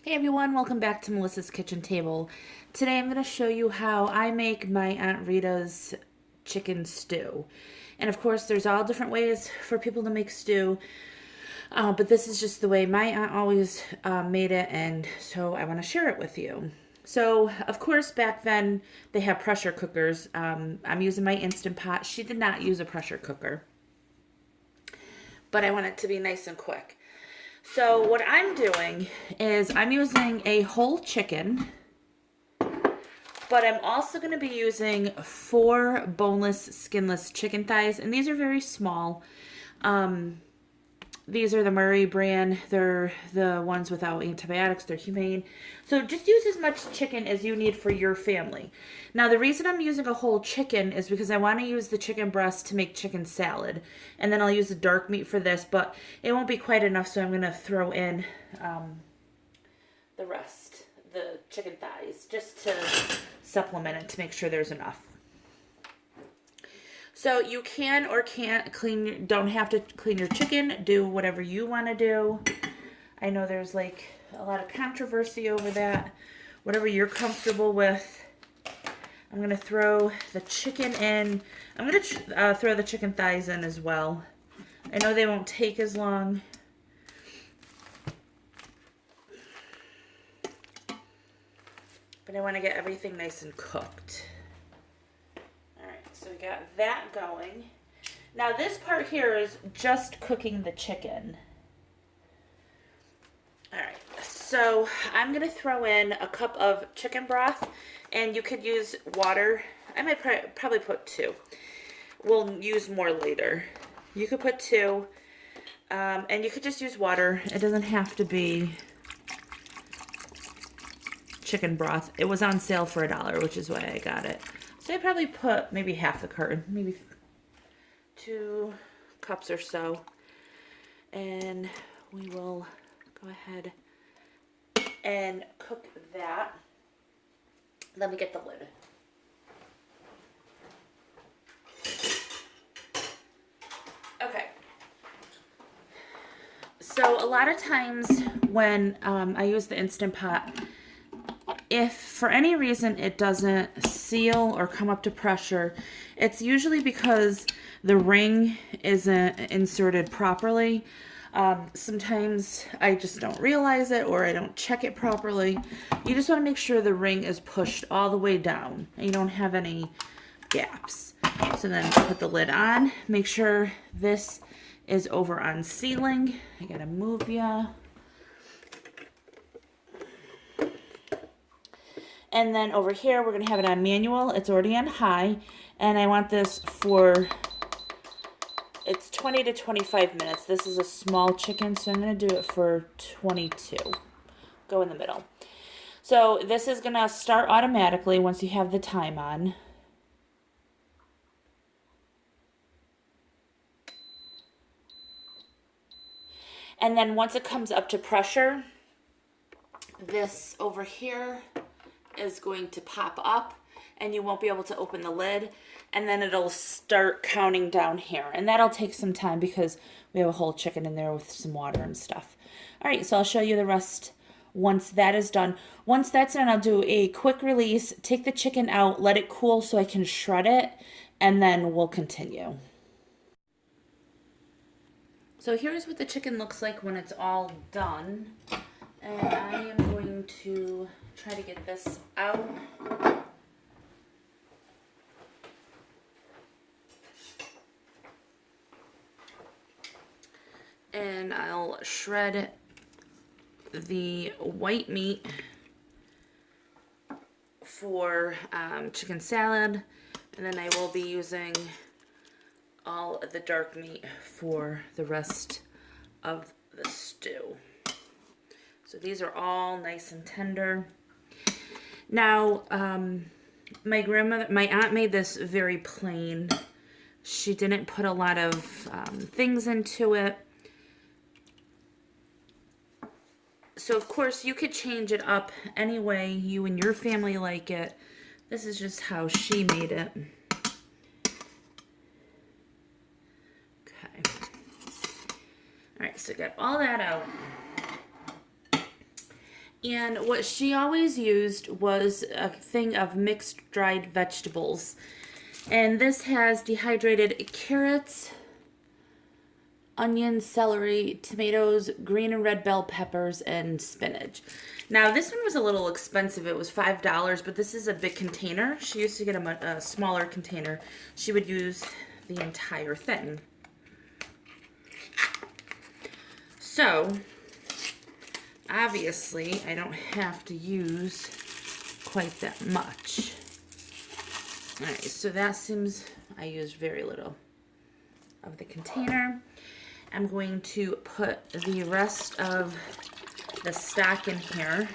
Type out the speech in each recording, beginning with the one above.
Hey everyone, welcome back to Melissa's Kitchen Table. Today I'm going to show you how I make my Aunt Rita's chicken stew. And of course there's all different ways for people to make stew, but this is just the way my aunt always made it, and so I want to share it with you. So of course back then they have pressure cookers. I'm using my Instant Pot. She did not use a pressure cooker, but I want it to be nice and quick. So what I'm doing is I'm using a whole chicken, but I'm also going to be using 4 boneless, skinless chicken thighs, and these are very small. These are the Murray brand. They're the ones without antibiotics. They're humane. So just use as much chicken as you need for your family. Now, the reason I'm using a whole chicken is because I want to use the chicken breast to make chicken salad. And then I'll use the dark meat for this, but it won't be quite enough, so I'm going to throw in the rest, the chicken thighs, just to supplement it to make sure there's enough. So you can or can't clean, don't have to clean your chicken. Do whatever you want to do. I know there's like a lot of controversy over that. Whatever you're comfortable with. I'm going to throw the chicken in. I'm going to throw the chicken thighs in as well. I know they won't take as long. But I want to get everything nice and cooked. So we got that going. Now this part here is just cooking the chicken. Alright, so I'm going to throw in a cup of chicken broth, and you could use water. I might probably put 2. We'll use more later. You could put 2, and you could just use water. It doesn't have to be chicken broth. It was on sale for $1, which is why I got it. So I probably put maybe half the carton, maybe 2 cups or so. And we will go ahead and cook that. Let me get the lid. Okay. So a lot of times when I use the Instant Pot, if for any reason it doesn't seal or come up to pressure, it's usually because the ring isn't inserted properly. Sometimes I just don't realize it, or I don't check it properly. You just want to make sure the ring is pushed all the way down and you don't have any gaps. So then put the lid on. Make sure this is over on sealing. I gotta move ya. And then over here, we're going to have it on manual. It's already on high. And I want this for, it's 20 to 25 minutes. This is a small chicken, so I'm going to do it for 22. Go in the middle. So this is going to start automatically once you have the time on. And then once it comes up to pressure, this over here is going to pop up, and you won't be able to open the lid, and then it'll start counting down here, and that'll take some time because we have a whole chicken in there with some water and stuff. All right, so I'll show you the rest once that is done. Once that's done, I'll do a quick release, take the chicken out, let it cool so I can shred it, and then we'll continue. So here's what the chicken looks like when it's all done, and I am going to try to get this out. And I'll shred the white meat for chicken salad, and then I will be using all of the dark meat for the rest of the stew. So these are all nice and tender. Now, my aunt made this very plain. She didn't put a lot of things into it. So, of course, you could change it up any way you and your family like it. This is just how she made it. Okay. All right, so get all that out. And what she always used was a thing of mixed dried vegetables. And this has dehydrated carrots, onions, celery, tomatoes, green and red bell peppers, and spinach. Now, this one was a little expensive. It was $5, but this is a big container. She used to get a smaller container. She would use the entire thing. So, obviously, I don't have to use quite that much. All right, so that seems, I used very little of the container. I'm going to put the rest of the stock in here.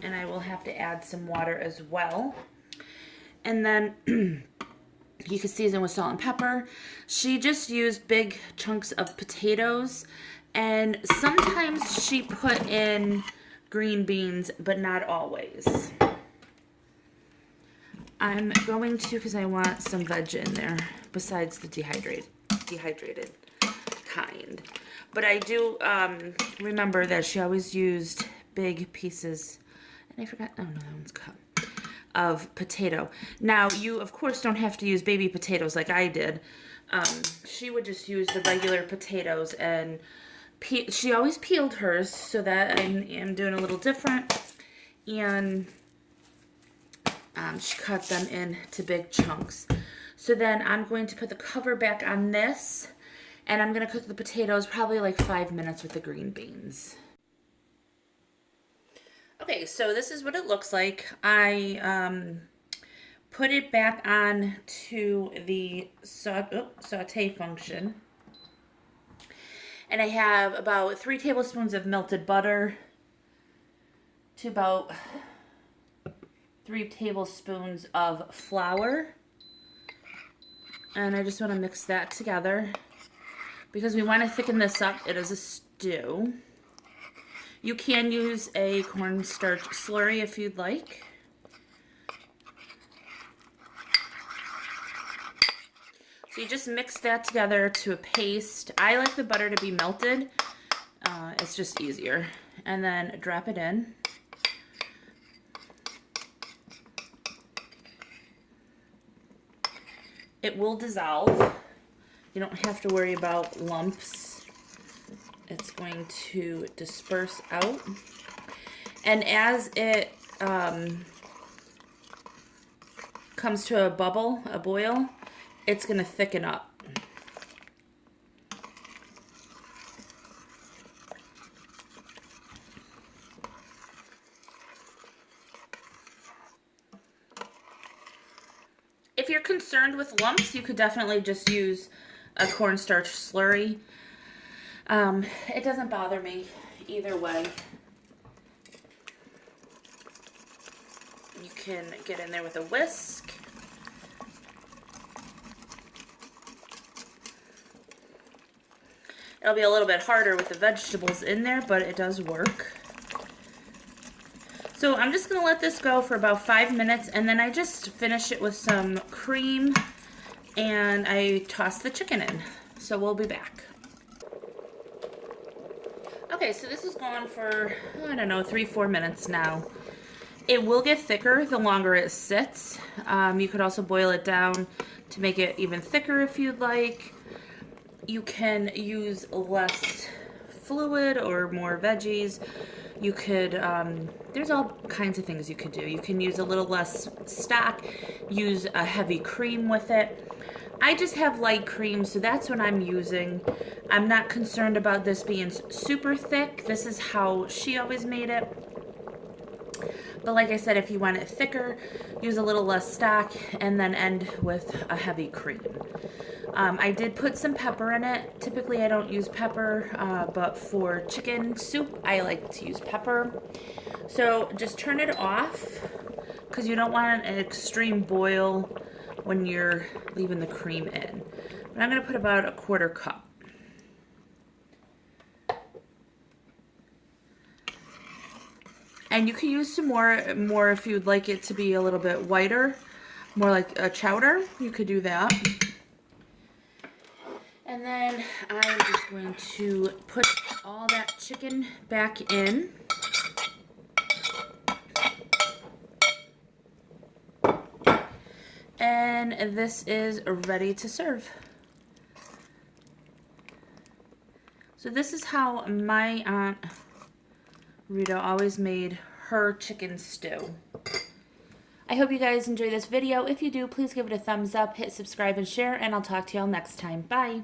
And I will have to add some water as well. And then you can season with salt and pepper. She just used big chunks of potatoes. And sometimes she put in green beans, but not always. I'm going to, because I want some veg in there besides the dehydrated kind. But I do remember that she always used big pieces, and I forgot, oh no, that one's cut, of potato. Now, you of course don't have to use baby potatoes like I did. She would just use the regular potatoes, and she always peeled hers, so that I am doing a little different. And she cut them into big chunks. So then I'm going to put the cover back on this, and I'm going to cook the potatoes probably like 5 minutes with the green beans. Okay, so this is what it looks like. I put it back on to the saute function. And I have about 3 tablespoons of melted butter to about 3 tablespoons of flour. And I just want to mix that together because we want to thicken this up. It is a stew. You can use a cornstarch slurry if you'd like. So you just mix that together to a paste. I like the butter to be melted. It's just easier. And then drop it in. It will dissolve. You don't have to worry about lumps. It's going to disperse out. And as it comes to a bubble, a boil, it's going to thicken up. If you're concerned with lumps, you could definitely just use a cornstarch slurry. It doesn't bother me either way. You can get in there with a whisk. It'll be a little bit harder with the vegetables in there, but it does work. So I'm just going to let this go for about 5 minutes, and then I just finish it with some cream, and I toss the chicken in. So we'll be back. Okay, so this is going for, I don't know, 3-4 minutes now. It will get thicker the longer it sits. You could also boil it down to make it even thicker if you'd like. You can use less fluid or more veggies. You could, there's all kinds of things you could do. You can use a little less stock, use a heavy cream with it. I just have light cream, so that's what I'm using. I'm not concerned about this being super thick. This is how she always made it. But like I said, if you want it thicker, use a little less stock and then end with a heavy cream. I did put some pepper in it. Typically I don't use pepper, but for chicken soup, I like to use pepper. So just turn it off because you don't want an extreme boil when you're leaving the cream in. But I'm going to put about a 1/4 cup. And you can use some more if you'd like it to be a little bit whiter, more like a chowder. You could do that. And then I'm just going to put all that chicken back in. And this is ready to serve. So this is how my Aunt Rita always made her chicken stew. I hope you guys enjoy this video. If you do, please give it a thumbs up, hit subscribe and share, and I'll talk to y'all next time. Bye.